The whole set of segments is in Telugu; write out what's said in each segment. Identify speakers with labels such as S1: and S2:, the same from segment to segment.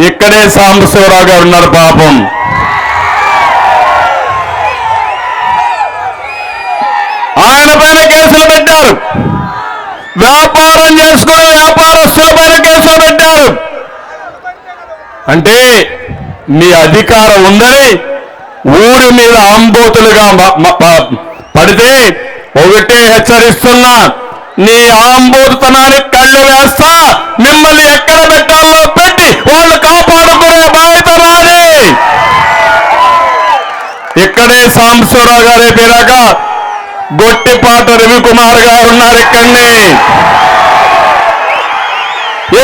S1: ఇక్కడే సాంబశివరావు గారు ఉన్నారు. పాపం ఆయన పైన కేసులు పెట్టారు. వ్యాపారం చేసుకునే వ్యాపారస్తుల పైన కేసులు పెట్టారు. అంటే మీ అధికారం ఉందని ఊరి మీద ఆంబోతులుగా పడితే ఒకటే హెచ్చరిస్తున్నా, నీ ఆంబోతుతనానికి కళ్ళు వేస్తా, మిమ్మల్ని ఎక్కడ పెట్టాలో పెట్టి వాళ్ళు కాపాడుకునే బాధ్యత నాది. ఇక్కడే సాంబశివరావు గారు అయిపోయినాక గొట్టిపాట రవికుమార్ గారు ఉన్నారు. ఇక్కడనే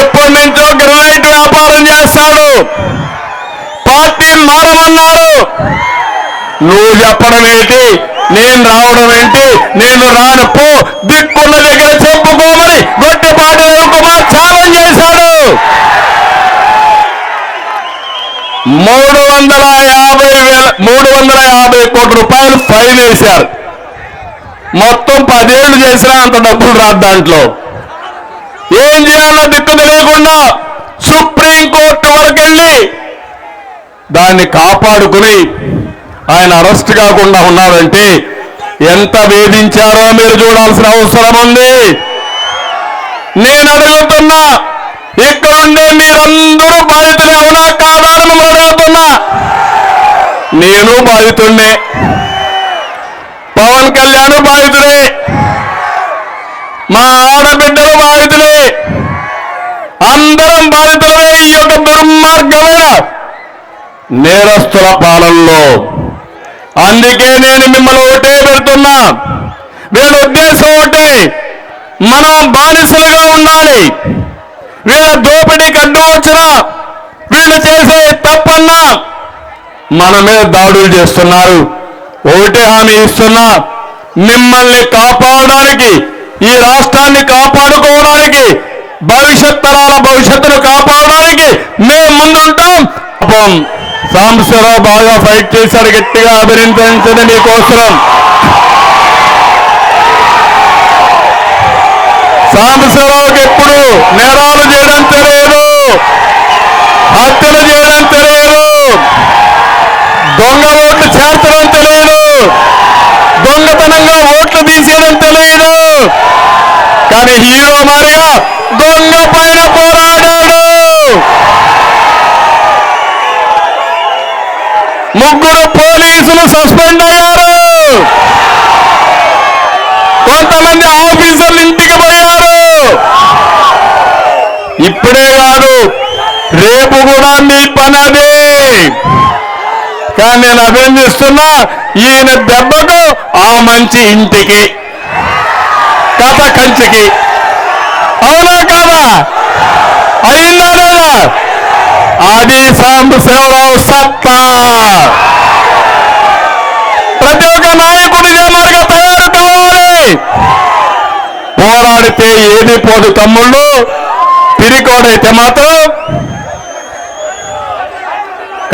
S1: ఎప్పటి నుంచో గ్రానైట్ వ్యాపారం చేస్తాడు. పార్టీ మారమన్నారు. నువ్వు చెప్పడం ఏంటి, నేను రావడం ఏంటి, నేను రానప్పు దిక్కున్న దగ్గర చెప్పుకోమని గొట్టిపాటి రవికుమార్ ఛాలెంజ్ చేశాడు. 350 కోట్ల రూపాయలు ఫైన్ వేశారు. మొత్తం 10 ఏళ్ళు చేసినా అంత డబ్బులు రాదు. దాంట్లో ఏం చేయాలో దిక్కు తెలియకుండా సుప్రీంకోర్టు వరకు వెళ్ళి దాన్ని కాపాడుకుని ఆయన అరెస్ట్ కాకుండా ఉన్నారంటే ఎంత వేధించారో మీరు చూడాల్సిన అవసరం ఉంది. నేను అడుగుతున్నా, ఇక్కడుండే మీరందరూ బాధితులే అవునా కాదా అని అడుగుతున్నా. నేను బాధితున్నే, పవన్ కళ్యాణ్ బాధితులే, మా ఆడబిడ్డలు బాధితులే, అందరం బాధితులే. ఈ యొక్క దుర్మార్గమైన నేరస్తుల పాలనలో అందుకే నేను మిమ్మల్ని ఒకటే పెడుతున్నా. వీళ్ళ ఉద్దేశం ఒకటే, మనం బానిసలుగా ఉండాలి. వీళ్ళ దోపిడీకి అడ్డు వచ్చినా, వీళ్ళు చేసే తప్పన్నా మన మీద దాడులు చేస్తున్నారు. ఒకటే హామీ ఇస్తున్నా, మిమ్మల్ని కాపాడడానికి, ఈ రాష్ట్రాన్ని కాపాడుకోవడానికి, భవిష్యత్ తరాల భవిష్యత్తును కాపాడడానికి మేము ముందుంటాం. పాపం సాంబశివరావు బాగా ఫైట్ చేశాడు. గట్టిగా అభినందించండి మీకోసం. సాంబశివరావుకి ఎప్పుడు నేరాలు చేయడం తెలియదు, హత్యలు చేయడం తెలియదు, దొంగ ఓట్లు చేర్చడం తెలియదు, దొంగతనంగా ఓట్లు తీసేయడం తెలియదు. కానీ హీరో మారిగా దొంగ పైన పోరాడాడు. 3 పోలీసులు సస్పెండ్ అయ్యారు. కొంతమంది ఆఫీసర్లు ఇంటికి పోయారు. ఇప్పుడే కాదు, రేపు కూడా మీ పని అదే. కానీ నేను అభినందిస్తున్నా, ఈయన దెబ్బకు ఆ మంచి ఇంటికి, కథ కంచికి. అవునా కాదా? అయిందా లేదా? అది సాంబశివరావు సత్తా. ప్రతి ఒక్క నాయకుడు ఇదే మాదిరిగా తయారు కావాలి. పోరాడితే ఏది పోదు తమ్ముళ్ళు, పిరికోడైతే మాత్రం.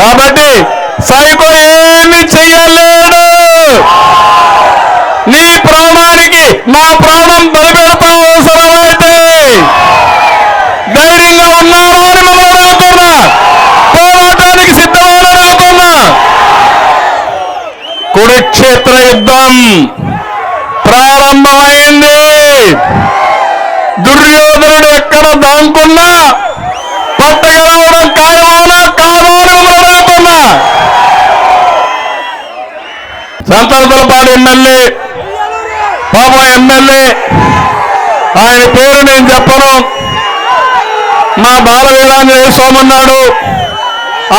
S1: కాబట్టి సైకో ఏమి చెయ్యలేడు. నీ ప్రాణానికి నా ప్రాణం బలిపెడతా అవసరమైతే ధైర్యంగా ఉన్నావా అని మనం అడుగుతున్నా. పోరాటానికి సిద్ధమని అడుగుతున్నా. కురుక్షేత్ర యుద్ధం ప్రారంభమైంది. దుర్యోధనుడు ఎక్కడ దాంకున్నా పట్టగలవడం ఖాయమవునా కాదా అని మనం అడుగుతున్నా. సంతలపాడు ఎమ్మెల్యే, పాపం ఎమ్మెల్యే, ఆయన పేరు నేను చెప్పను, మా బాలవీరాంజనేయ స్వామి ఉన్నాడు.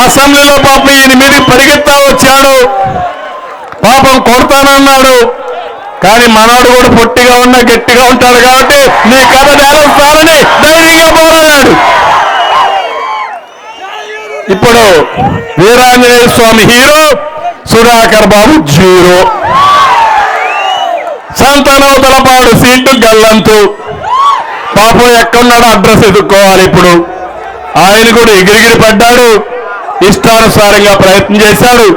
S1: అసెంబ్లీలో పాపం ఈయన మీద పరిగెత్తా వచ్చాడు. పాపం కొడతానన్నాడు. కానీ మనవాడు కూడా పొట్టిగా ఉన్నా గట్టిగా ఉంటాడు కాబట్టి నీ కథ నేలస్తానని ధైర్యంగా పోరాడాడు. ఇప్పుడు వీరాంజనేయ స్వామి హీరో, సుధాకర్ బాబు జీరో. సంతనవతలపాడు సీటు గల్లంతు. పాపం ఎక్కడున్నాడో అడ్రస్ ఎదుర్కోవాలి. ఇప్పుడు ఆయన కూడా ఎగిరిగిరి పడ్డాడు, ఇష్టానుసారంగా ప్రయత్నం చేశాడు.